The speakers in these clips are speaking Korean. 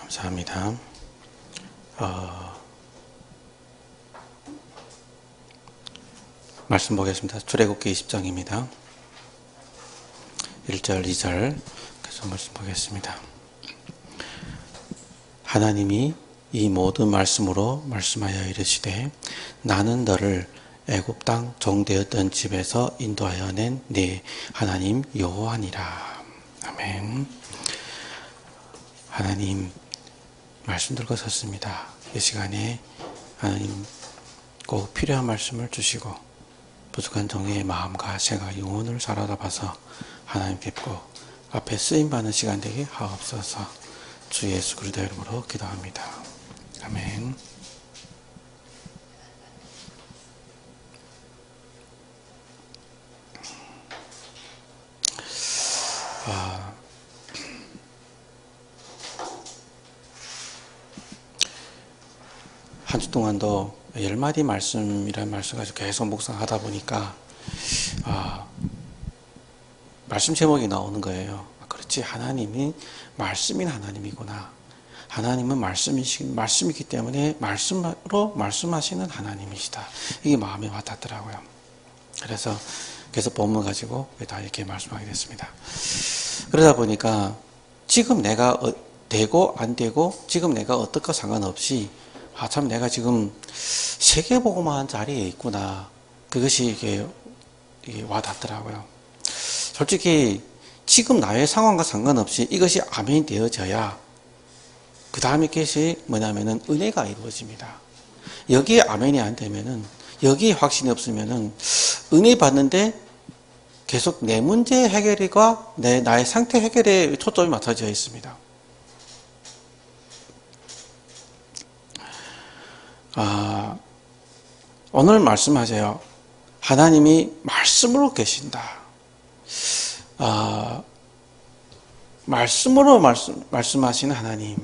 감사합니다. 말씀 보겠습니다. 출애굽기 20장입니다. 1절, 2절 계속 말씀 보겠습니다. 하나님이 이 모든 말씀으로 말씀하여 이르시되 나는 너를 애굽 땅 종되었던 집에서 인도하여 낸 네 하나님 여호와니라. 아멘. 하나님 말씀 들고 섰습니다. 이 시간에 하나님 꼭 필요한 말씀을 주시고 부족한 종의 마음과 생각, 영혼을 사로잡아서 하나님 뵙고 앞에 쓰임받는 시간 되게 하옵소서. 주 예수 그리스도 이름으로 기도합니다. 아멘. 한 주 동안도 10마디 말씀이라는 말씀을 가지고 계속 묵상하다 보니까 말씀 제목이 나오는 거예요. 그렇지, 하나님이 말씀인 하나님이구나. 하나님은 말씀이기 때문에 말씀으로 말씀하시는 하나님이시다. 이게 마음에 와닿더라고요. 그래서 계속 본문 가지고 다 이렇게 말씀하게 됐습니다. 그러다 보니까 지금 내가 되고 안 되고 지금 내가 어떨까 상관없이 참 내가 지금 세계복음화한 자리에 있구나. 그것이 이게 와닿더라고요. 솔직히 지금 나의 상황과 상관없이 이것이 아멘이 되어져야 그 다음에 것이 뭐냐면은 은혜가 이루어집니다. 여기에 아멘이 안 되면은, 여기에 확신이 없으면은 은혜 받는데 계속 내 문제 해결과 나의 상태 해결에 초점이 맞춰져 있습니다. 오늘 말씀하세요. 하나님이 말씀으로 계신다. 말씀으로 말씀하시는 하나님.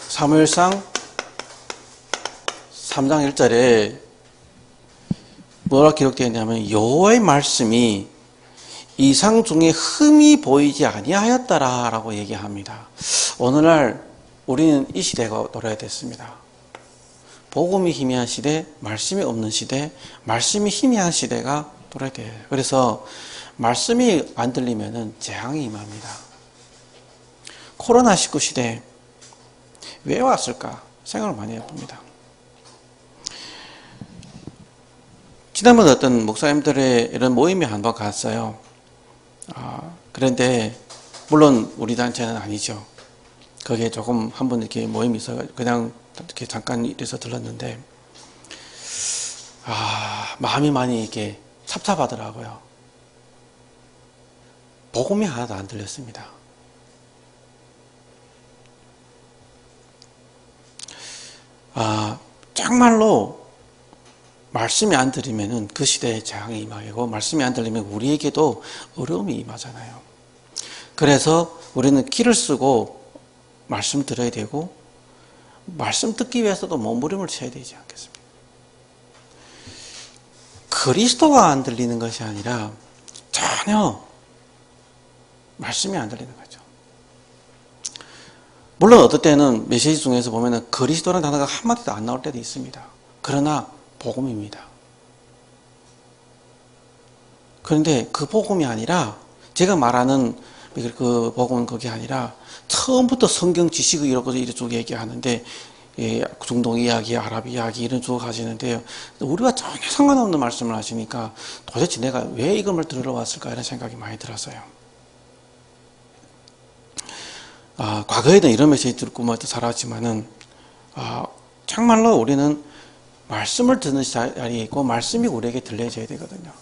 사무엘상 3장 1절에 뭐라 기록되어 있냐면 여호와의 말씀이 이상 중에 흠이 보이지 아니하였더라 라고 얘기합니다. 오늘날 우리는 이 시대가 돌아야 됐습니다. 복음이 희미한 시대, 말씀이 없는 시대, 말씀이 희미한 시대가 돌아야 돼요. 그래서 말씀이 안 들리면은 재앙이 임합니다. 코로나19 시대에 왜 왔을까 생각을 많이 해봅니다. 지난번에 어떤 목사님들의 이런 모임에 한 번 갔어요. 그런데 물론 우리 단체는 아니죠. 거기에 조금 한 번 이렇게 모임이 있어 그냥 이렇게 잠깐 이래서 들렀는데 마음이 많이 이렇게 찹찹하더라고요. 복음이 하나도 안 들렸습니다. 정말로 말씀이 안 들리면은 그 시대에 재앙이 임하고 말씀이 안 들리면 우리에게도 어려움이 임하잖아요. 그래서 우리는 길을 쓰고 말씀 들어야 되고 말씀 듣기 위해서도 몸부림을 쳐야 되지 않겠습니까? 그리스도가 안 들리는 것이 아니라 전혀 말씀이 안 들리는 거죠. 물론 어떨 때는 메시지 중에서 보면은 그리스도라는 단어가 한마디도 안 나올 때도 있습니다. 그러나 복음입니다. 그런데 그 복음이 아니라 제가 말하는 그 복음은 그게 아니라 처음부터 성경 지식을 이렇게 쭉 얘기하는데 중동 이야기, 아랍 이야기 이런 쭉 하시는데요. 우리가 전혀 상관없는 말씀을 하시니까 도대체 내가 왜 이걸 들으러 왔을까 이런 생각이 많이 들었어요. 과거에는 이런 메시지 듣고 살았지만은 정말로 우리는 말씀을 듣는 자리에 있고 말씀이 우리에게 들려져야 되거든요.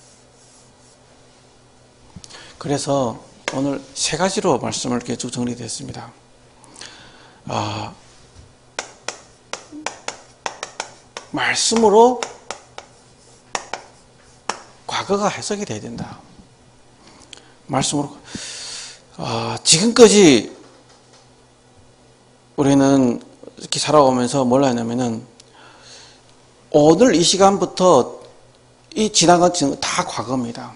그래서 오늘 세 가지로 말씀을 이렇게 쭉 정리됐습니다. 말씀으로 과거가 해석이 돼야 된다. 말씀으로. 지금까지 우리는 이렇게 살아오면서 뭘 하냐면은 오늘 이 시간부터 이 지나간 것은 다 과거입니다.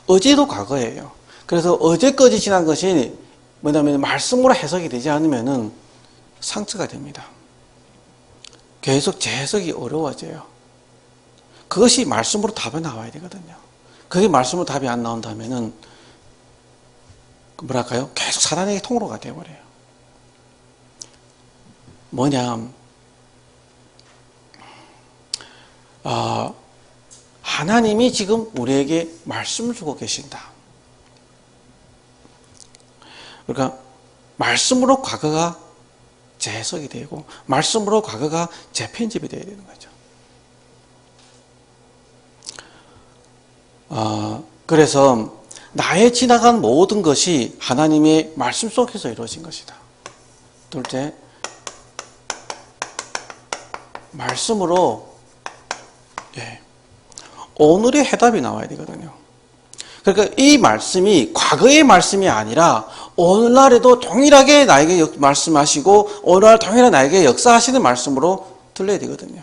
어제도 과거예요. 그래서 어제까지 지난 것이 뭐냐면 말씀으로 해석이 되지 않으면은 상처가 됩니다. 계속 재해석이 어려워져요. 그것이 말씀으로 답이 나와야 되거든요. 그게 말씀으로 답이 안 나온다면은 뭐랄까요? 계속 사단에게 통로가 되어버려요. 뭐냐? 하나님이 지금 우리에게 말씀을 주고 계신다. 그러니까 말씀으로 과거가 재해석이 되고 말씀으로 과거가 재편집이 되어야 되는 거죠. 그래서 나의 지나간 모든 것이 하나님의 말씀 속에서 이루어진 것이다. 둘째, 말씀으로 오늘의 해답이 나와야 되거든요. 그러니까 이 말씀이 과거의 말씀이 아니라 오늘날에도 동일하게 나에게 말씀하시고 오늘날 동일하게 나에게 역사하시는 말씀으로 들려야 되거든요.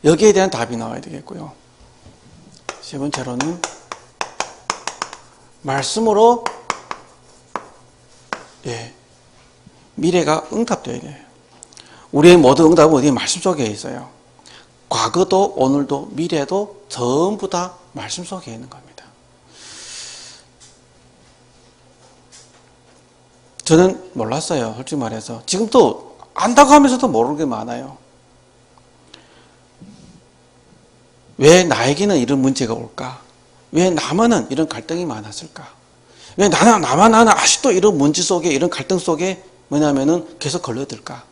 여기에 대한 답이 나와야 되겠고요. 세 번째로는 말씀으로 미래가 응답되어야 돼요. 우리의 모든 응답은 어디 말씀 속에 있어요. 과거도 오늘도 미래도 전부 다 말씀 속에 있는 겁니다. 저는 몰랐어요. 솔직히 말해서. 지금도 안다고 하면서도 모르는 게 많아요. 왜 나에게는 이런 문제가 올까? 왜 나만은 이런 갈등이 많았을까? 왜 나만 아직도 이런 문제 속에, 이런 갈등 속에 뭐냐면은 계속 걸려들까?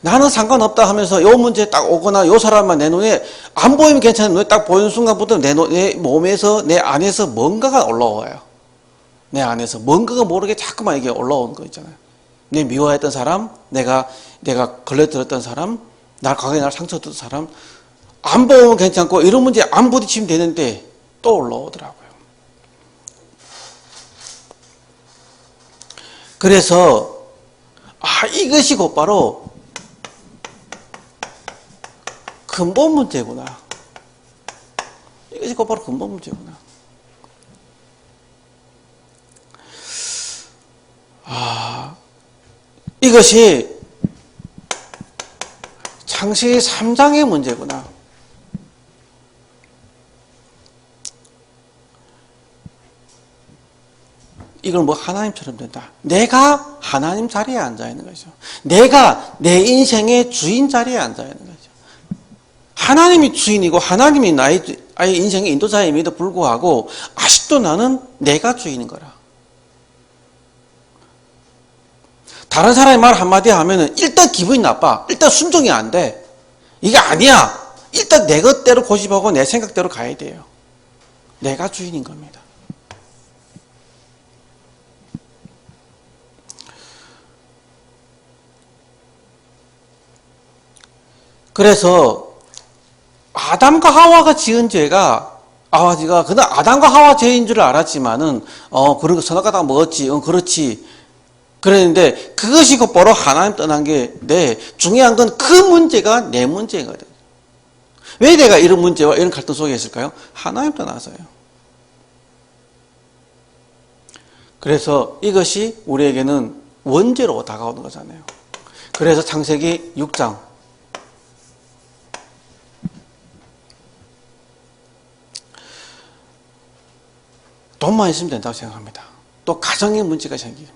나는 상관없다 하면서 요 문제 딱 오거나 요 사람만 내 눈에 안 보이면 괜찮은데 딱 보이는 순간부터 내 몸에서, 내 안에서 뭔가가 올라와요. 내 안에서 뭔가가 모르게 자꾸만 이게 올라오는 거 있잖아요. 내 미워했던 사람, 내가 걸려들었던 사람, 과거에 날 상처 줬던 사람, 안 보면 괜찮고 이런 문제 안 부딪히면 되는데 또 올라오더라고요. 그래서 이것이 곧바로 근본 문제구나. 이것이 곧바로 근본 문제구나. 이것이 창세기 3장의 문제구나. 이건 뭐 하나님처럼 된다. 내가 하나님 자리에 앉아 있는 거죠. 내가 내 인생의 주인 자리에 앉아 있는 거죠. 하나님이 주인이고 하나님이 나의 인생의 인도자임에도 불구하고 아직도 나는 내가 주인인 거라. 다른 사람이 말 한마디 하면은 일단 기분이 나빠. 일단 순종이 안 돼. 이게 아니야. 일단 내 것대로 고집하고 내 생각대로 가야 돼요. 내가 주인인 겁니다. 그래서 아담과 하와가 지은 죄가 그냥 아담과 하와 죄인 줄 알았지만은 그리고 선악과다 먹었지. 그렇지. 그랬는데 그것이 곧바로 하나님 떠난 게 중요한 건 그 문제가 내 문제거든. 왜 내가 이런 문제와 이런 갈등 속에 있을까요? 하나님 떠나서요. 그래서 이것이 우리에게는 원죄로 다가오는 거잖아요. 그래서 창세기 6장 돈만 있으면 된다고 생각합니다. 또 가정의 문제가 생깁니다.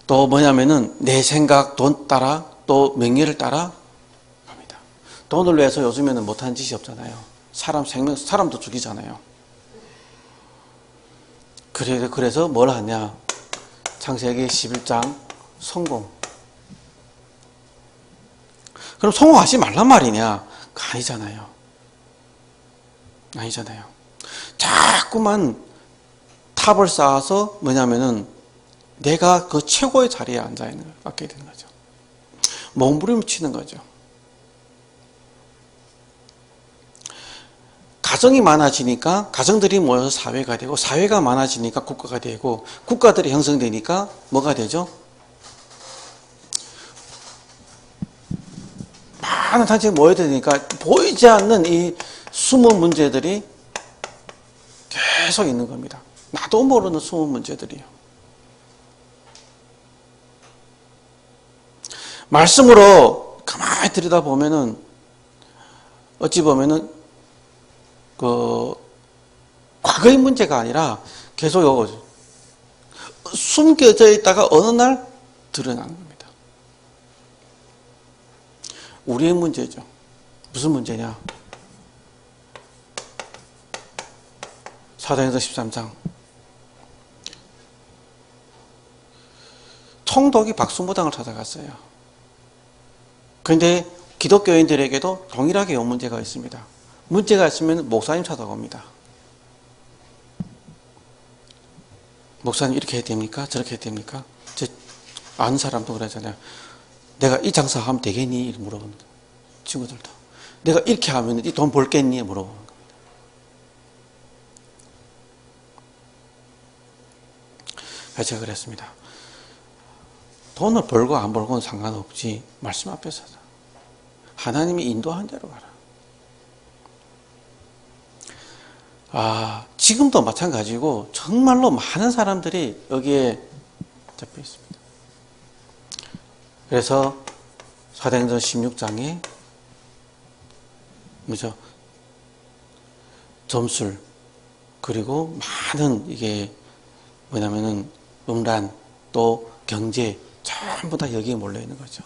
또 뭐냐면은 내 생각, 돈 따라 또 명예를 따라 갑니다. 돈을 위해서 요즘에는 못하는 짓이 없잖아요. 사람도 죽이잖아요. 그래서 뭘 하냐? 창세기 11장 성공. 그럼 성공하지 말란 말이냐? 아니잖아요. 자꾸만 탑을 쌓아서 뭐냐면은 내가 그 최고의 자리에 앉아 있는 걸 갖게 되는 거죠. 몸부림을 치는 거죠. 가정이 많아지니까 가정들이 모여서 사회가 되고, 사회가 많아지니까 국가가 되고, 국가들이 형성되니까 뭐가 되죠? 많은 단체가 모여야 되니까 보이지 않는 이 숨은 문제들이 계속 있는 겁니다. 나도 모르는 숨은 문제들이요. 말씀으로 가만히 들여다보면은, 어찌 보면은, 과거의 문제가 아니라 계속 숨겨져 있다가 어느 날 드러나는 겁니다. 우리의 문제죠. 무슨 문제냐? 사도행전 13장. 총독이 박수무당을 찾아갔어요. 그런데 기독교인들에게도 동일하게 이 문제가 있습니다. 문제가 있으면 목사님 찾아갑니다. 목사님 이렇게 해야 됩니까? 저렇게 해야 됩니까? 제 아는 사람도 그러잖아요. 내가 이 장사 하면 되겠니? 물어보는 거예요. 친구들도. 내가 이렇게 하면 이 돈 벌겠니? 물어보는 겁니다. 그래서 제가 그랬습니다. 돈을 벌고 안 벌고는 상관없지. 말씀 앞에서 하나님이 인도한 대로 가라. 지금도 마찬가지고 정말로 많은 사람들이 여기에 잡혀 있습니다. 그래서 사도행전 16장에 뭐죠? 점술, 그리고 많은 이게 뭐냐면은 음란, 또 경제, 전부 다 여기에 몰려 있는 거죠.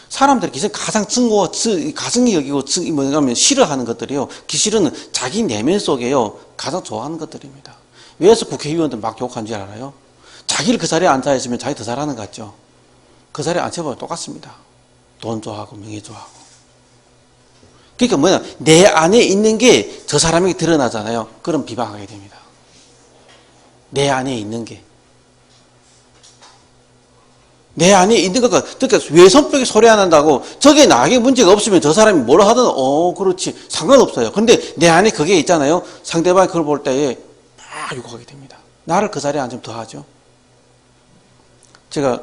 사람들이 기존 가장 가정이 여기고 뭐냐면 싫어하는 것들이요. 기실은 자기 내면 속에요. 가장 좋아하는 것들입니다. 왜 해서 국회의원들 막 욕한 줄 알아요? 자기를 그 자리에 앉아 있으면 자기 더 잘하는 것 같죠? 그 자리에 앉혀보면 똑같습니다. 돈 좋아하고 명예 좋아하고. 그러니까 뭐냐, 내 안에 있는 게 저 사람에게 드러나잖아요. 그럼 비방하게 됩니다. 내 안에 있는 게. 내 안에 있는 것과, 그러니까 외선벽에 소리 안 한다고 저게 나에게 문제가 없으면 저 사람이 뭐라 하든 그렇지 상관없어요. 그런데 내 안에 그게 있잖아요. 상대방이 그걸 볼 때에 막 욕하게 됩니다. 나를 그 자리에 앉으면 더 하죠. 제가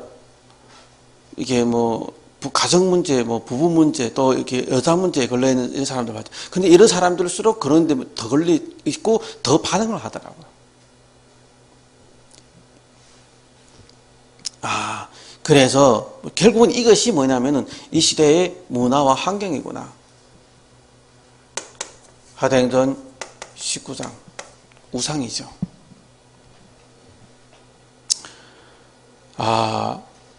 이게 뭐 가정 문제, 뭐 부부 문제, 또 이렇게 여자 문제에 걸려 있는 이런 사람들 봤죠. 근데 이런 사람들일수록 그런 데 더 걸려 있고 더 반응을 하더라고요. 그래서 결국은 이것이 뭐냐면은 이 시대의 문화와 환경이구나. 사도행전 19장 우상이죠.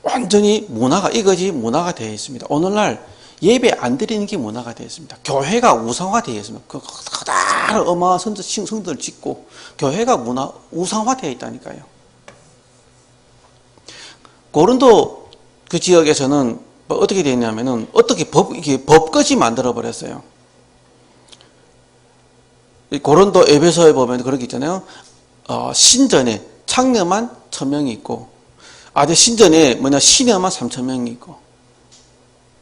완전히 이것이 문화가 되어 있습니다. 오늘날 예배 안 드리는 게 문화가 되어 있습니다. 교회가 우상화 되어 있습니다. 커다란 어마어마한 성들을 짓고 교회가 우상화 되어 있다니까요. 고린도 그 지역에서는 어떻게 되었냐면은 이게 법까지 만들어 버렸어요. 고린도 에베소에 보면 그런 게 있잖아요. 신전에 창녀만 1000명이 있고, 신전에 시녀만 3000명이 있고.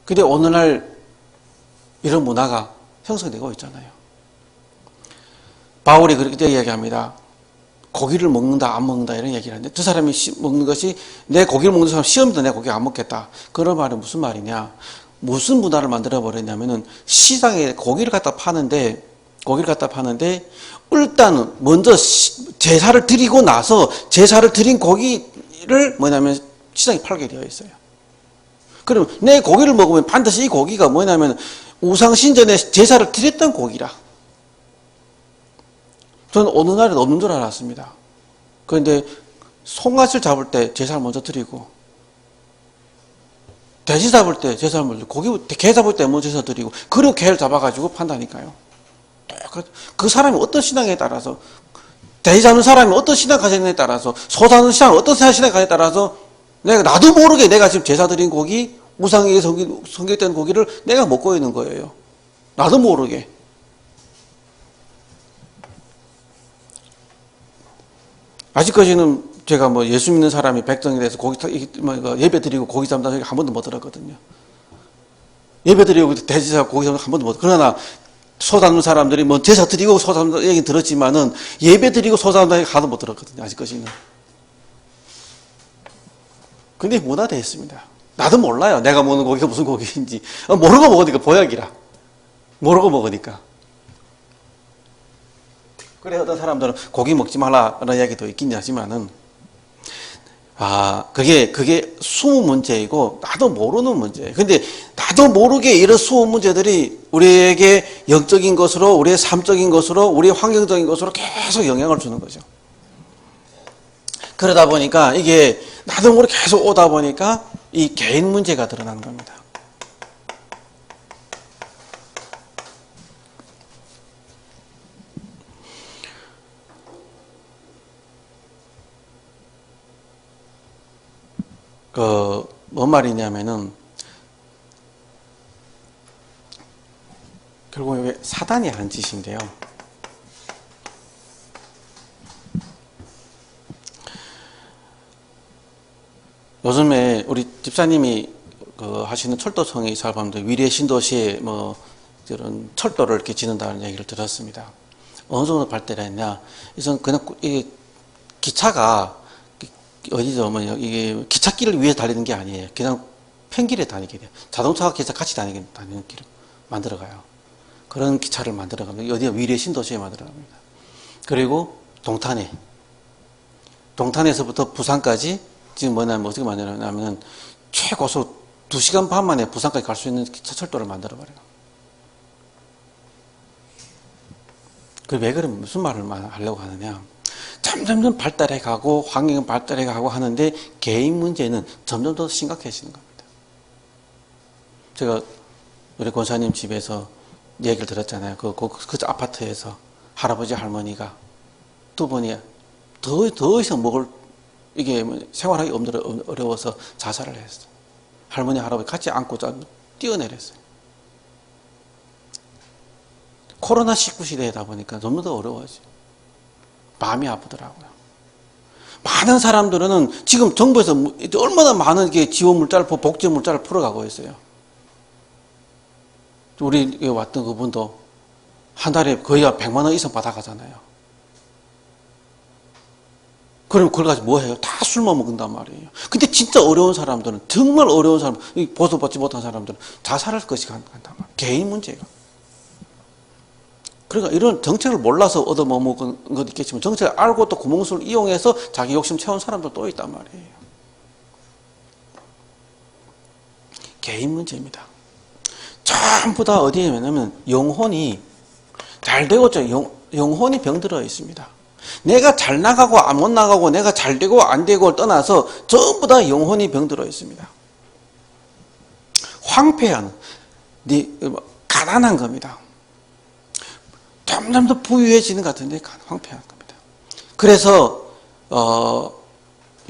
근데 오늘날 이런 문화가 형성되고 있잖아요. 바울이 그렇게 이야기합니다. 고기를 먹는다, 안 먹는다, 이런 얘기를 하는데, 저 사람이 먹는 것이, 내 고기를 먹는 사람 시험도 내 고기 안 먹겠다. 그런 말은 무슨 말이냐? 무슨 문화를 만들어버렸냐면은, 시장에 고기를 갖다 파는데, 일단 먼저 제사를 드리고 나서, 제사를 드린 고기를 시장에 팔게 되어 있어요. 그럼 내 고기를 먹으면 반드시 이 고기가 우상신전에 제사를 드렸던 고기라. 저는 어느 날은 없는 줄 알았습니다. 그런데 송아지를 잡을 때 제사를 먼저 드리고, 돼지 잡을 때 제사를 먼저, 개 잡을 때 먼저 제사 드리고, 그리고 개를 잡아가지고 판다니까요. 그 사람이 어떤 신앙에 따라서, 돼지 잡는 사람이 어떤 신앙 가정에 따라서, 소 잡는 신앙이 어떤 신앙 가정에 따라서, 나도 모르게 내가 지금 제사 드린 고기, 우상에게 성격된 고기를 내가 먹고 있는 거예요. 나도 모르게. 아직까지는 제가 뭐 예수 믿는 사람이 백성이 돼서 예배 드리고 고기 잡는다는 얘기 한 번도 못 들었거든요. 예배 드리고 대제사 고기 잡는 한 번도 못. 그러나 소 잡는 사람들이 뭐 제사 드리고 소 잡는 얘기 들었지만은 예배 드리고 소 잡는 얘기 하나도 못 들었거든요. 아직까지는. 근데 문화되어 있습니다. 나도 몰라요. 내가 먹는 고기가 무슨 고기인지. 모르고 먹으니까 보약이라. 모르고 먹으니까. 그래 어떤 사람들은 고기 먹지 말라라는 이야기도 있긴 하지만은 그게 숨은 문제이고 나도 모르는 문제예요. 근데 나도 모르게 이런 숨은 문제들이 우리에게 영적인 것으로, 우리의 삶적인 것으로, 우리의 환경적인 것으로 계속 영향을 주는 거죠. 그러다 보니까 이게 나도 모르게 계속 오다 보니까 이 개인 문제가 드러나는 겁니다. 뭔 말이냐면은, 결국에 왜 사단이 하는 짓인데요. 요즘에 우리 집사님이 하시는 철도청에 이사를 봤는데 위례 신도시에 뭐 이런 철도를 이렇게 짓는다는 얘기를 들었습니다. 어느 정도 발달을 했냐? 우선 그냥 이 기차가 어디죠? 뭐 이게 기찻길을 위해서 달리는 게 아니에요. 그냥 펜길에 다니게 돼요. 자동차와 기차 같이 다니는 길을 만들어가요. 그런 기차를 만들어갑니다. 어디가 위례 신도시에 만들어갑니다. 그리고 동탄에서부터 부산까지 지금 뭐냐면 어떻게 만들어냐면 최고속 2시간 반 만에 부산까지 갈 수 있는 기차 철도를 만들어버려요. 왜 그러면 무슨 말을 하려고 하느냐? 점점 발달해가고 환경은 발달해가고 하는데 개인 문제는 점점 더 심각해지는 겁니다. 제가 우리 권사님 집에서 얘기를 들었잖아요. 그 아파트에서 할아버지 할머니가 두 분이 더 이상 이게 생활하기 어려워서 자살을 했어요. 할머니 할아버지 같이 안고 뛰어내렸어요. 코로나19 시대이다 보니까 너무 더 어려워져요. 마음이 아프더라고요. 많은 사람들은 지금 정부에서 얼마나 많은 지원 물자를, 복지 물자를 풀어가고 있어요. 우리 왔던 그분도 한 달에 거의 100만 원 이상 받아가잖아요. 그럼 그걸 가지고 뭐 해요? 다 술만 먹는단 말이에요. 근데 진짜 어려운 사람들은, 정말 어려운 사람, 보호받지 못한 사람들은 자살할 것이 간단 말이에요. 개인 문제가. 그러니까 이런 정책을 몰라서 얻어먹은 것도 있겠지만 정책을 알고 또 구멍수를 이용해서 자기 욕심 채운 사람도 또 있단 말이에요. 개인 문제입니다. 전부 다 어디에 있냐면 영혼이 잘 되고 영혼이 병들어 있습니다. 내가 잘 나가고 못 나가고 내가 잘 되고 안 되고를 떠나서 전부 다 영혼이 병들어 있습니다. 황폐한, 가난한 겁니다. 점점 더 부유해지는 것 같은데 황폐한 겁니다. 그래서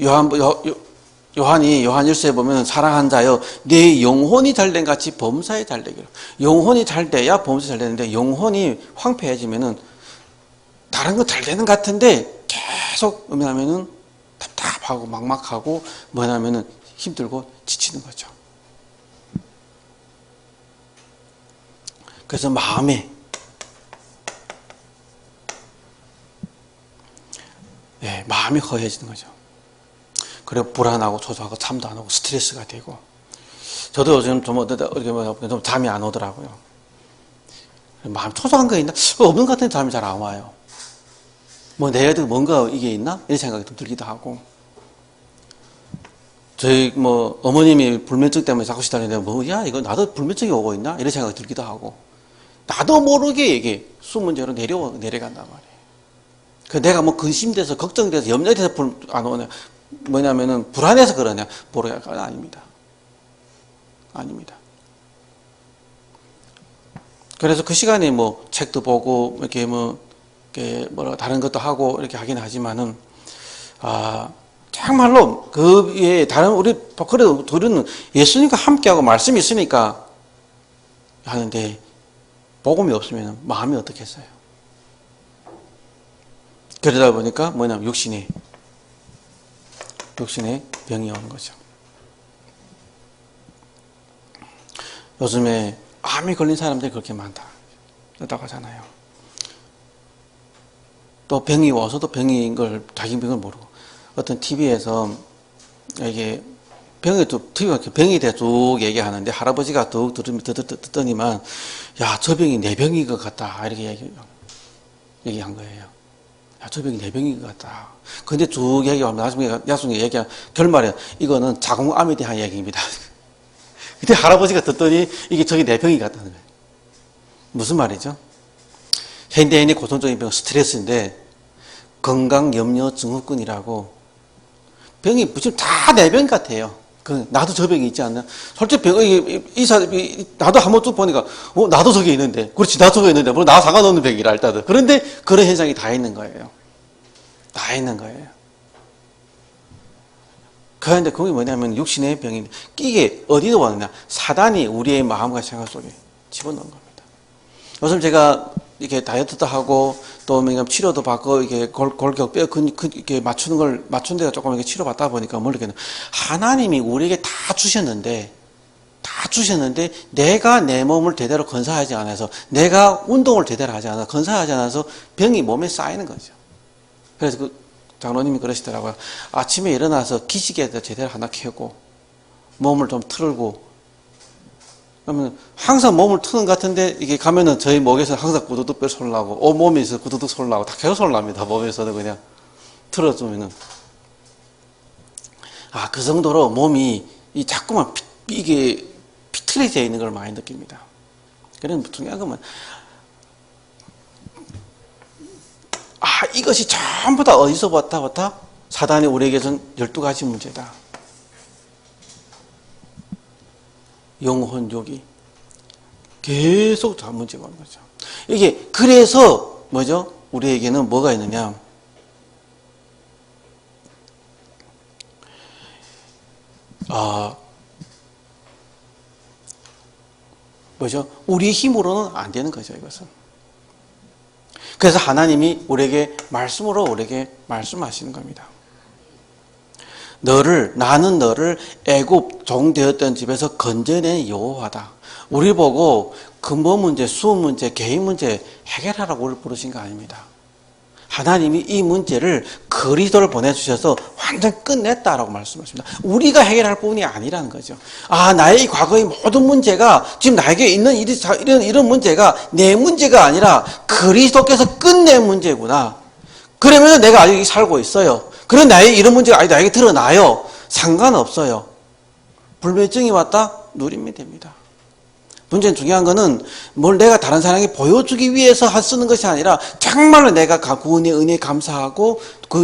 요한 1서에 보면 사랑한 자여 내 영혼이 잘된 같이 범사에 잘되기로. 영혼이 잘 돼야 범사에 잘 되는데 영혼이 황폐해지면은 다른 건 잘 되는 것 같은데 계속 하면은 답답하고 막막하고 뭐냐면은 힘들고 지치는 거죠. 그래서 마음이 허해지는 거죠. 그리고 불안하고 초조하고 잠도 안 오고 스트레스가 되고. 저도 요즘 좀 잠이 안 오더라고요. 마음 초조한 거 있나? 없는 것 같은데 잠이 잘 안 와요. 내가 뭔가 이게 있나? 이런 생각이 좀 들기도 하고. 저희 어머님이 불면증 때문에 자꾸 시달리는데 이거 나도 불면증이 오고 있나? 이런 생각이 들기도 하고. 나도 모르게 이게 수문제로 내려간단 말이에요. 내가 근심돼서 걱정돼서 염려돼서 안 오냐? 뭐냐면은 불안해서 그러냐? 모르겠어요. 아닙니다. 그래서 그 시간에 책도 보고 이렇게 다른 것도 하고 이렇게 하긴 하지만은 정말로 그 위에 그래도 우리는 예수님과 함께하고 말씀이 있으니까 하는데 복음이 없으면 마음이 어떻겠어요? 그러다 보니까 육신이 육신의 병이 오는 거죠. 요즘에 암이 걸린 사람들이 그렇게 많다고 하잖아요. 또 병이 와서도 병인 걸, 자기 병을 모르고. 어떤 TV에서 이게 병에 대해 쭉 얘기하는데 할아버지가 쭉 듣더니만, 야, 저 병이 내 병인 것 같다. 이렇게 얘기한 거예요. 야, 저 병이 내 병인 것 같다. 근데 쭉 얘기하면 나중에 얘기한 결말에 이거는 자궁암에 대한 얘기입니다. 근데 할아버지가 듣더니 이게 저기 내 병이 같다는 거예요. 무슨 말이죠? 현대인의 고통적인 병은 스트레스인데 건강염려증후군이라고 병이 무슨 다 내 병 같아요. 나도 저 병이 있지 않나? 솔직히 나도 한번 쭉 보니까 나도 저게 있는데, 그렇지, 나도 저게 있는데, 뭐 나 상관없는 병이라 일단은. 그런데 그런 현상이 다 있는 거예요. 다 있는 거예요. 그런데 그게 뭐냐면 육신의 병인데, 이게 어디서 왔느냐? 사단이 우리의 마음과 생각 속에 집어넣은 겁니다. 요즘 제가 이렇게 다이어트도 하고 또 치료도 받고 이게 골격 뼈 이렇게 맞춘 데가 조금 이렇게 치료받다 보니까 모르겠는, 하나님이 우리에게 다 주셨는데 내가 내 몸을 제대로 건사하지 않아서, 내가 운동을 제대로 하지 않아서, 건사하지 않아서 병이 몸에 쌓이는 거죠. 그래서 그 장로님이 그러시더라고요. 아침에 일어나서 기지개도 제대로 하나 켜고 몸을 좀 틀고, 그러면 항상 몸을 트는 것 같은데, 이게 가면은 저희 목에서 항상 구두둑 뼈 소리 나고, 온몸에서 구두둑 소리 나고, 다 계속 소리 납니다. 몸에서는 그냥 틀어주면은. 그 정도로 몸이 자꾸만 이게 비틀어져 있는 걸 많이 느낍니다. 그래서 중요한 건 이것이 전부 다 어디서 왔다? 사단이 우리에게 준 12가지 문제다. 영혼, 욕이 계속 다 문제가 오는 거죠. 이게 그래서 뭐죠? 우리에게는 뭐가 있느냐? 뭐죠? 우리의 힘으로는 안 되는 거죠, 이것은. 그래서 하나님이 우리에게 말씀으로 우리에게 말씀하시는 겁니다. 나는 너를 애굽 종되었던 집에서 건져낸 여호와다. 우리 보고 근본 문제, 수업 문제, 개인 문제 해결하라고 우리를 부르신 거 아닙니다. 하나님이 이 문제를 그리스도를 보내주셔서 완전 끝냈다라고 말씀하십니다. 우리가 해결할 부분이 아니라는 거죠. 나의 과거의 모든 문제가, 지금 나에게 있는 이런 문제가 내 문제가 아니라 그리스도께서 끝낸 문제구나. 그러면 내가 아직 살고 있어요. 그런 나의 이런 문제가 아직 나에게 드러나요. 상관없어요. 불면증이 왔다? 누리면 됩니다. 문제는 중요한 거는 뭘 내가 다른 사람에게 보여주기 위해서 쓰는 것이 아니라 정말로 내가 구원의 은혜에 감사하고,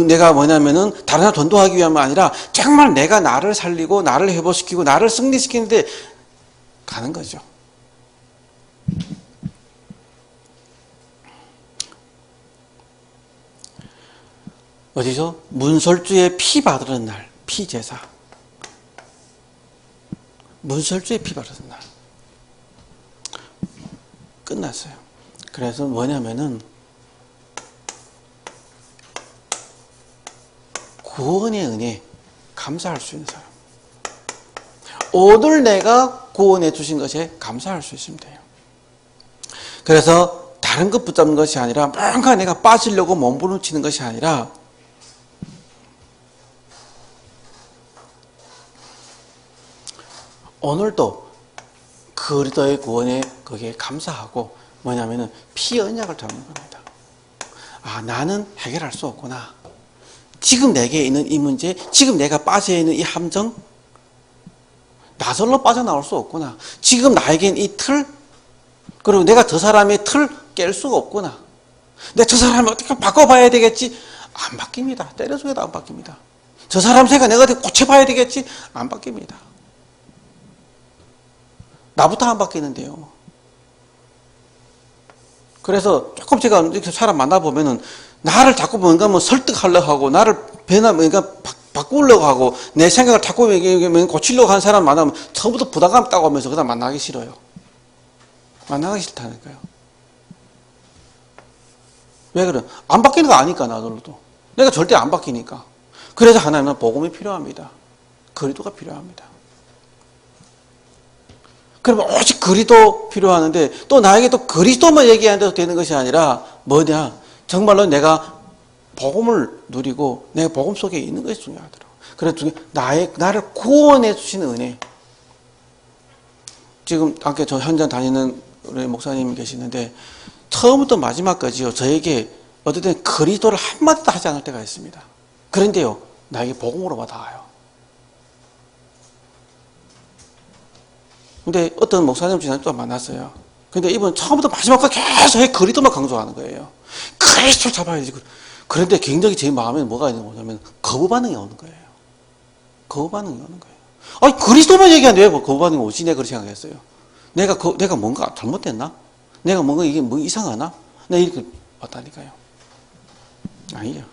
내가 뭐냐면은 다른 사람 전도하기 위함이 아니라 정말 내가 나를 살리고 나를 회복시키고 나를 승리시키는데 가는 거죠. 어디서? 문설주의 피 바르는 날, 피제사. 문설주의 피 바르는 날. 끝났어요. 그래서 뭐냐면은 구원의 은혜 감사할 수 있는 사람, 오늘 내가 구원해 주신 것에 감사할 수 있으면 돼요. 그래서 다른 것 붙잡는 것이 아니라 뭔가 내가 빠지려고 몸부림치는 것이 아니라 오늘도 그리스도의 구원에 거기에 감사하고, 뭐냐면은 피 언약을 잡는 겁니다. 나는 해결할 수 없구나. 지금 내게 있는 이 문제, 지금 내가 빠져 있는 이 함정, 나절로 빠져나올 수 없구나. 지금 나에겐 이 틀, 그리고 내가 저 사람의 틀 깰 수가 없구나. 내가 저 사람을 어떻게 바꿔봐야 되겠지? 안 바뀝니다. 때려줘도 안 바뀝니다. 저 사람 생각 내가 어떻게 고쳐봐야 되겠지? 안 바뀝니다. 나부터 안 바뀌는데요. 그래서 조금 제가 이렇게 사람 만나보면은 나를 자꾸 뭔가 설득하려고 하고, 나를 뭔가 바꾸려고 하고, 내 생각을 자꾸 고치려고 하는 사람 만나면 처음부터 부담감 따고 하면서 그다음 만나기 싫어요. 만나기 싫다니까요. 왜 그래? 안 바뀌는 거 아니까, 나들도. 내가 절대 안 바뀌니까. 그래서 하나님은 복음이 필요합니다. 그리스도가 필요합니다. 그러면 오직 그리스도 필요하는데 또 나에게 또 그리스도만 얘기하는데도 되는 것이 아니라 뭐냐? 정말로 내가 복음을 누리고 내가 복음 속에 있는 것이 중요하더라고요. 그래서 나를 구원해 주시는 은혜. 지금 아까 저 현장 다니는 우리 목사님이 계시는데 처음부터 마지막까지요. 저에게 어떨 때는 그리스도를 한마디도 하지 않을 때가 있습니다. 그런데요. 나에게 복음으로만 닿아요. 근데 어떤 목사님 지난주에 또 만났어요. 근데 이분 처음부터 마지막까지 계속 그리스도만 강조하는 거예요. 그리스도를 잡아야지. 그런데 굉장히 제 마음에 뭐가 있는 거냐면 거부 반응이 오는 거예요. 거부 반응이 오는 거예요. 아니 그리스도만 얘기하는데 왜 거부 반응이 오지? 내가 그렇게 생각했어요. 내가 뭔가 잘못됐나? 내가 뭔가 이게 뭐 이상하나? 내가 이렇게 봤다니까요. 아니요.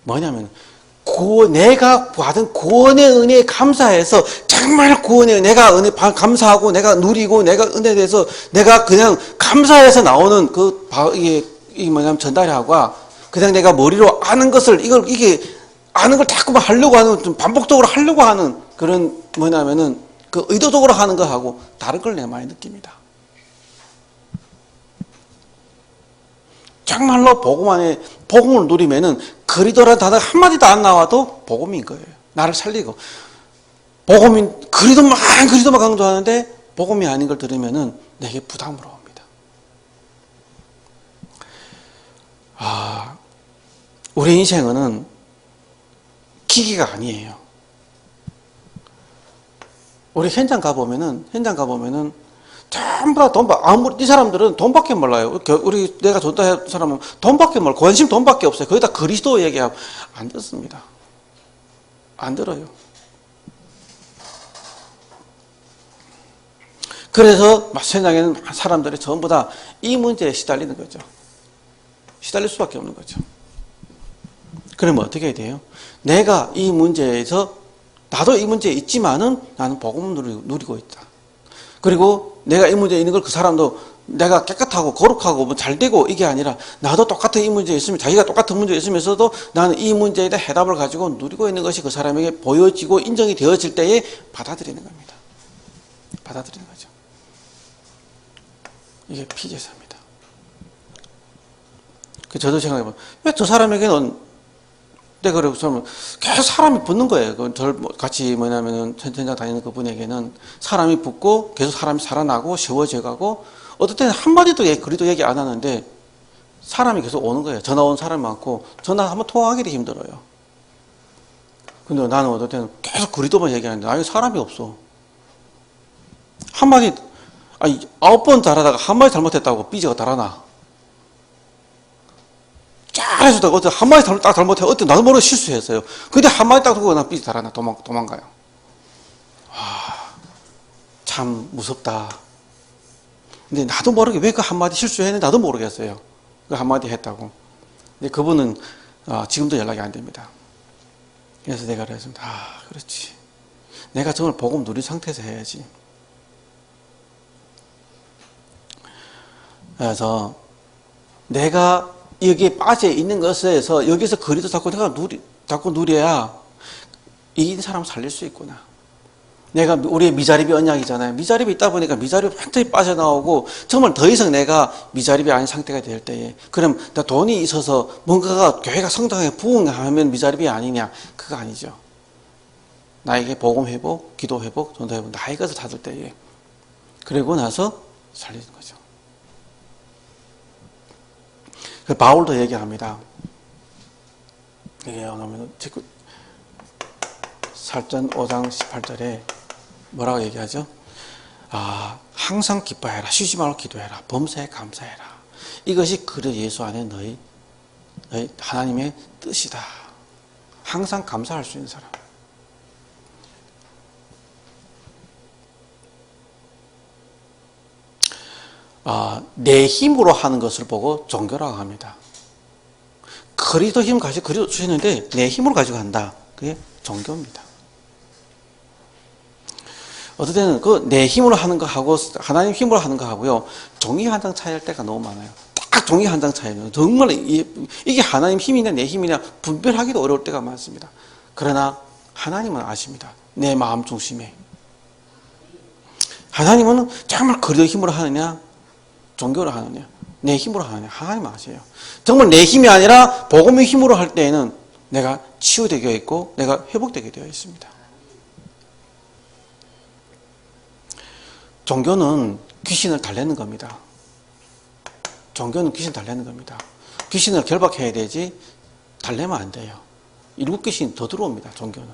뭐냐면 내가 받은 구원의 은혜에 감사해서 정말 구원의 내가 은혜 감사하고 내가 누리고 내가 은혜에 대해서 내가 그냥 감사해서 나오는 이게 뭐냐면 전달하고 그냥 내가 머리로 아는 것을 이게 아는 걸 자꾸만 하려고 하는 좀 반복적으로 하려고 하는 그런 뭐냐면은 그 의도적으로 하는 거하고 다른 걸 내가 많이 느낍니다. 정말로 복음을 누리면은 그리스도라는 단어가 한마디도 안 나와도 복음인 거예요. 나를 살리고. 그리스도만 강조하는데 복음이 아닌 걸 들으면은 내게 부담으로 옵니다. 우리 인생은 기계가 아니에요. 우리 현장 가보면은 전부 다 이 사람들은 돈밖에 몰라요. 내가 전도한 사람은 돈밖에 몰라요. 관심 돈밖에 없어요. 거기다 그리스도 얘기하고 안 듣습니다. 안 들어요. 그래서 현장에는 사람들이 전부 다 이 문제에 시달리는 거죠. 시달릴 수밖에 없는 거죠. 그러면 어떻게 해야 돼요? 내가 이 문제에서 나도 이 문제에 있지만은 나는 복음을 누리고 있다. 그리고 내가 이 문제에 있는 걸 그 사람도 내가 깨끗하고 거룩하고 뭐 잘되고 이게 아니라 나도 똑같은 이 문제에 있으면 자기가 똑같은 문제에 있으면서도 나는 이 문제에 대한 해답을 가지고 누리고 있는 것이 그 사람에게 보여지고 인정이 되어질 때에 받아들이는 겁니다. 받아들이는 거죠. 이게 피제사입니다. 저도 생각해보면 왜 저 사람에게는 내가 그래서 계속 사람이 붙는 거예요. 같이 뭐냐면은 현장 다니는 그분에게는 사람이 붙고 계속 사람이 살아나고 세워져가고 어떨 때는 한마디도 그리도 얘기 안 하는데 사람이 계속 오는 거예요. 전화 온 사람이 많고 전화 한번 통화하기도 힘들어요. 근데 나는 어떨 때는 계속 그리도만 얘기하는데 아니 사람이 없어. 한마디 9번 잘하다가 한마디 잘못했다고 삐져가 달아나. 잘해주다가 어때 한마디 딱 잘못해 어때 나도 모르게 실수했어요. 근데 한마디 딱 두고 나 삐져 달아나 도망가요. 참 무섭다. 근데 나도 모르게 왜 그 한마디 실수했는지 나도 모르겠어요. 그 한마디 했다고. 근데 그분은 지금도 연락이 안 됩니다. 그래서 내가 그랬습니다. 그렇지. 내가 정말 복음 누린 상태에서 해야지. 그래서 내가 여기에 빠져 있는 것에서 여기서 그리도 자꾸 누려야 이긴 사람 살릴 수 있구나. 우리의 미자립이 언약이잖아요. 미자립이 있다 보니까 미자립이 완전히 빠져나오고 정말 더 이상 내가 미자립이 아닌 상태가 될 때에 그럼 나 돈이 있어서 뭔가가 교회가 성장해 부흥하면 미자립이 아니냐? 그거 아니죠. 나에게 복음 회복, 기도 회복, 전도 회복 나의 것을 찾을 때에 그리고 나서 살리는 거죠. 바울도 얘기합니다. 이게 살전 5장 18절에 뭐라고 얘기하죠? 항상 기뻐해라. 쉬지 말고 기도해라. 범사에 감사해라. 이것이 그리스도 예수 안에 너희 하나님의 뜻이다. 항상 감사할 수 있는 사람. 내 힘으로 하는 것을 보고 종교라고 합니다. 그리스도 힘 가지고 그리스도 주시는데 내 힘으로 가지고 한다. 그게 종교입니다. 어떨 때는 내 힘으로 하는 거 하고 하나님 힘으로 하는 거 하고요. 종이 한 장 차이할 때가 너무 많아요. 딱 딱 종이 한 장 차이는 정말 이게 하나님 힘이냐 내 힘이냐 분별하기도 어려울 때가 많습니다. 그러나 하나님은 아십니다. 내 마음 중심에. 하나님은 정말 그리스도의 힘으로 하느냐 종교로 하느냐 내 힘으로 하느냐 하나님 아세요. 정말 내 힘이 아니라 복음의 힘으로 할 때에는 내가 치유되게 있고 내가 회복되게 되어 있습니다. 종교는 귀신을 달래는 겁니다. 종교는 귀신 달래는 겁니다. 귀신을 결박해야 되지 달래면 안 돼요. 일곱 귀신 더 들어옵니다. 종교는.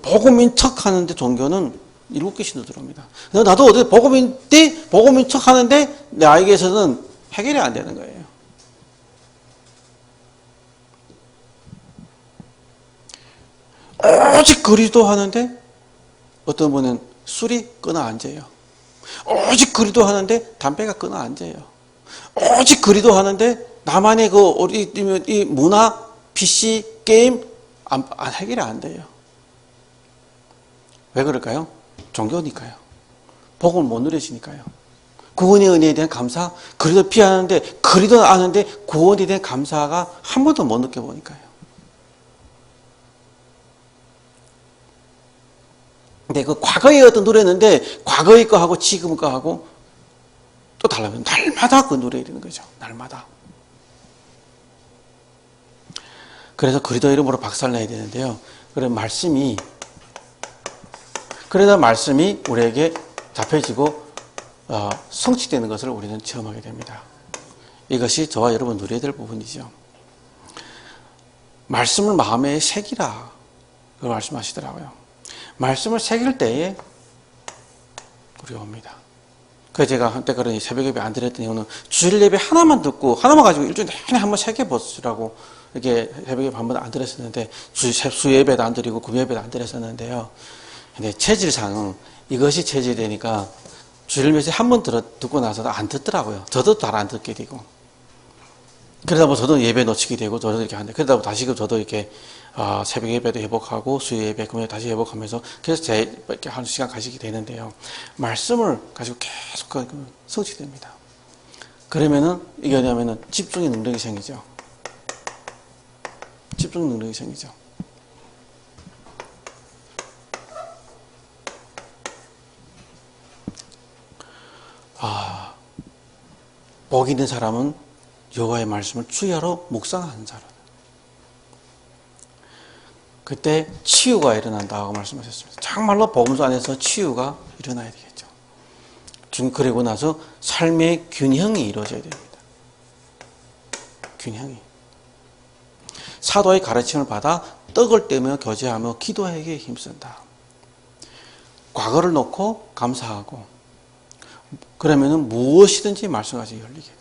복음인 척 하는데 종교는 일곱 귀신도 들어옵니다. 나도 어제 복음인 척 하는데 나에게서는 해결이 안 되는 거예요. 오직 그리스도 하는데 어떤 분은 술이 끊어 앉아요. 오직 그리스도 하는데 담배가 끊어 앉아요. 오직 그리스도 하는데 나만의 이 문화, PC, 게임 안 해결이 안 돼요. 왜 그럴까요? 종교니까요. 복음을 못 누리시니까요. 구원의 은혜에 대한 감사, 그리스도 피하는데 그리스도 아는데 구원에 대한 감사가 한 번도 못 느껴보니까요. 근데 그 과거에 어떤 누렸는데 과거의 거하고 지금 거하고 또 달라요. 날마다 그 누려야 되는 거죠. 날마다. 그래서 그리스도 이름으로 박살내야 되는데요. 그래서 그러다 말씀이 우리에게 잡혀지고 성취되는 것을 우리는 체험하게 됩니다. 이것이 저와 여러분 누려야 될 부분이죠. 말씀을 마음에 새기라. 그걸 말씀하시더라고요. 말씀을 새길 때에 두려웁니다. 그래서 제가 한때 그러니 새벽 예배 안 드렸던 이유는 주일 예배 하나만 듣고 하나만 가지고 일주일에 한번 새겨보시라고 이렇게 새벽 예배 한 번 안 드렸었는데 수 예배도 안 드리고 금 예배도 안 드렸었는데요. 근데 체질상 이것이 체질이 되니까 주일 예배 한 번 듣고 나서도 안 듣더라고요. 저도 잘 안 듣게 되고. 그러다 보면 저도 예배 놓치게 되고 저도 이렇게 하는데 그러다 보면 다시금 저도 이렇게 새벽 예배도 회복하고 수요 예배 금요일 다시 회복하면서 그래서 제 이렇게 한 시간 가시게 되는데요. 말씀을 가지고 계속 성취됩니다. 그러면은 이게 뭐냐면은 집중의 능력이 생기죠. 집중 능력이 생기죠. 복 있는 사람은 여호와의 말씀을 주야로 묵상하는 자라. 그때 치유가 일어난다고 말씀하셨습니다. 정말로 복음서 안에서 치유가 일어나야 되겠죠. 그리고 나서 삶의 균형이 이루어져야 됩니다. 균형이. 사도의 가르침을 받아 떡을 떼며 교제하며 기도하기에 힘쓴다. 과거를 놓고 감사하고 그러면은 무엇이든지 말씀하시 열리게 돼요.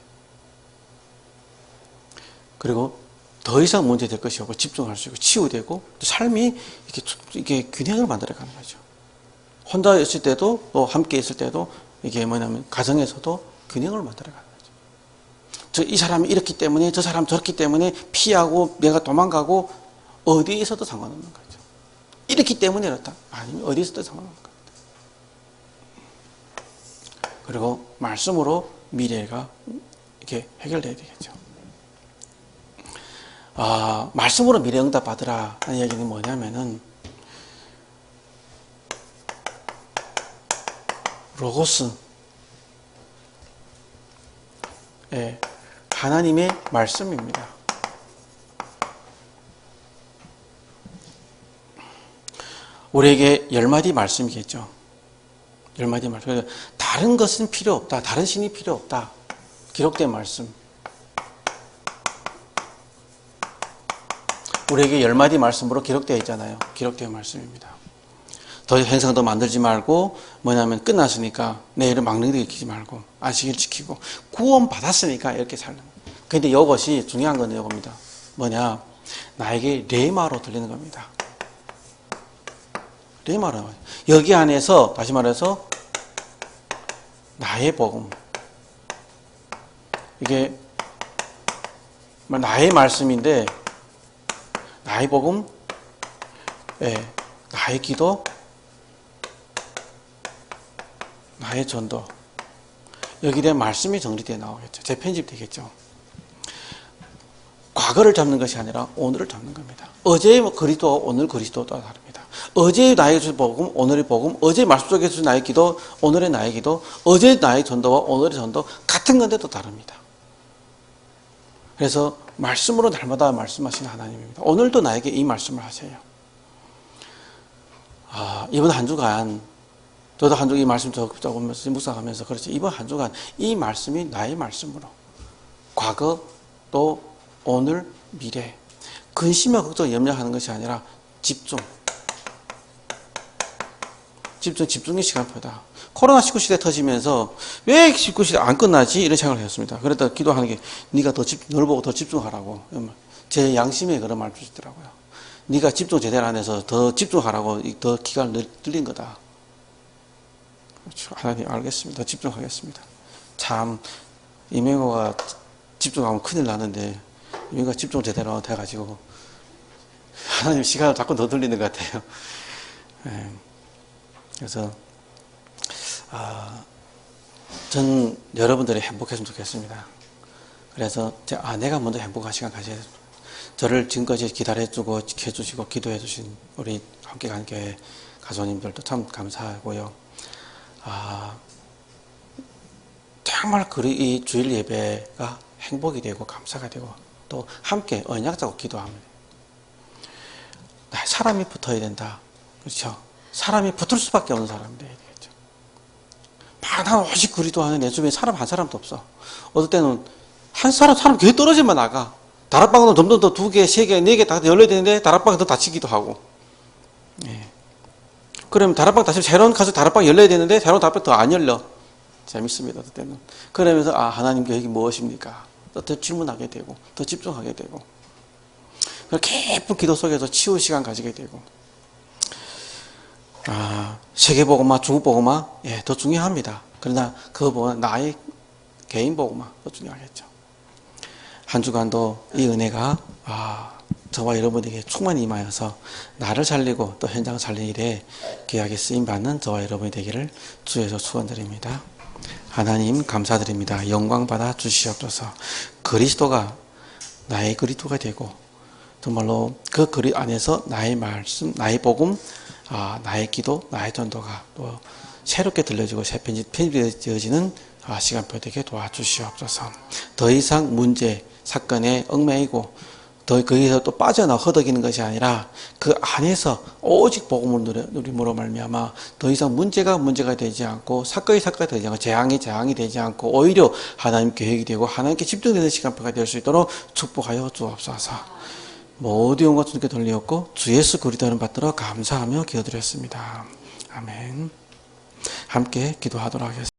그리고 더 이상 문제될 것이 없고 집중할 수 있고 치유되고 삶이 이렇게 균형을 만들어가는 거죠. 혼자 있을 때도 또 함께 있을 때도 이게 뭐냐면 가정에서도 균형을 만들어가는 거죠. 이 사람이 이렇기 때문에 저 사람 저렇기 때문에 피하고 내가 도망가고 어디에 있어도 상관없는 거죠. 이렇기 때문에 이렇다. 아니면 어디에 있어도 상관없는 겁니다. 그리고 말씀으로 미래가 이렇게 해결돼야 되겠죠. 말씀으로 미래 응답 받으라 하는 얘기는 뭐냐면은 로고스 하나님의 말씀입니다. 우리에게 10마디 말씀이겠죠. 10마디 말씀. 다른 것은 필요 없다. 다른 신이 필요 없다. 기록된 말씀. 우리에게 10마디 말씀으로 기록되어 있잖아요. 기록된 말씀입니다. 더 행성도 만들지 말고 뭐냐면 끝났으니까 내일은 망령되게 지키지 말고 안식일 지키고 구원 받았으니까 이렇게 살는 거예요. 그런데 이것이 중요한 건 이겁니다. 뭐냐? 나에게 레마로 들리는 겁니다. 레마로. 여기 안에서 다시 말해서 나의 복음. 이게 나의 말씀인데 나의 복음, 나의 기도, 나의 전도. 여기에 대한 말씀이 정리되어 나오겠죠. 재편집되겠죠. 과거를 잡는 것이 아니라 오늘을 잡는 겁니다. 어제의 그리스도와 오늘 그리스도가 다릅니다. 어제의 나의 복음, 오늘의 복음, 어제의 말씀 속에서 나의 기도, 오늘의 나의 기도, 어제의 나의 전도와 오늘의 전도 같은 건데도 다릅니다. 그래서 말씀으로 날마다 말씀하시는 하나님입니다. 오늘도 나에게 이 말씀을 하세요. 이번 한 주간 저도 한 주간 이 말씀 적으면서 묵상하면서 그렇지, 이번 한 주간 이 말씀이 나의 말씀으로 과거 또 오늘 미래 근심과 걱정 염려하는 것이 아니라 집중의 시간표다. 코로나19 시대 터지면서 왜 19 시대 안 끝나지? 이런 생각을 했습니다. 그랬다 기도하는 게 네가 널 보고 더 집중하라고. 제 양심에 그런 말을 주시더라고요. 네가 집중 제대로 안 해서 더 집중하라고 더 기간을 늘린 거다. 그렇죠. 하나님 알겠습니다. 집중하겠습니다. 참 이명호가 집중하면 큰일 나는데 이명호가 집중 제대로 돼가지고 하나님 시간을 자꾸 더 돌리는 것 같아요. 네. 그래서 전 여러분들이 행복했으면 좋겠습니다. 그래서 내가 먼저 행복한 시간 가져야 됩니다. 저를 지금까지 기다려주고 지켜주시고 기도해주신 우리 함께 간 교회 가수님들도 참 감사하고요. 정말 이 주일 예배가 행복이 되고 감사가 되고 또 함께 언약 잡고 기도합니다. 사람이 붙어야 된다. 그렇죠? 사람이 붙을 수밖에 없는 사람이 돼야 되겠죠. 난 오직 그리스도하는 내 주변에 사람 한 사람도 없어. 어떨 때는 사람 교회 떨어지면 나가. 다락방은 점점 더 2개, 3개, 4개 다 열려야 되는데 다락방이 더 닫히기도 하고. 예. 그러면 다락방 닫히면 새로운 가서 다락방 열려야 되는데 새로운 다락방 더 안 열려. 재밌습니다. 어떨 때는. 그러면서 하나님 계획이 무엇입니까? 더 질문하게 되고 더 집중하게 되고 깊은 기도 속에서 치유 시간 가지게 되고 세계복음화, 중국복음화 더 중요합니다. 그러나 그거보다 나의 개인복음화 더 중요하겠죠. 한 주간도 이 은혜가 저와 여러분에게 충만히 임하여서 나를 살리고 또 현장을 살리는 일에 귀하게 쓰임받는 저와 여러분이 되기를 주에서 축원드립니다. 하나님 감사드립니다. 영광 받아 주시옵소서. 그리스도가 나의 그리스도가 되고 정말로 그 그리 안에서 나의 말씀, 나의 복음, 나의 기도, 나의 전도가 또 새롭게 들려지고 새 편집되어지는 시간표 되게 도와주시옵소서. 더 이상 문제, 사건에 얽매이고 더 거기서 또 빠져나 허덕이는 것이 아니라 그 안에서 오직 복음을 누림으로 말미암아 더 이상 문제가 되지 않고 사건이 되지 않고 재앙이 되지 않고 오히려 하나님 계획이 되고 하나님께 집중되는 시간표가 될 수 있도록 축복하여 주옵소서. 모든 영광 주님께 돌리었고 주 예수 그리스도를 받들어 감사하며 기도드렸습니다. 아멘. 함께 기도하도록 하겠습니다.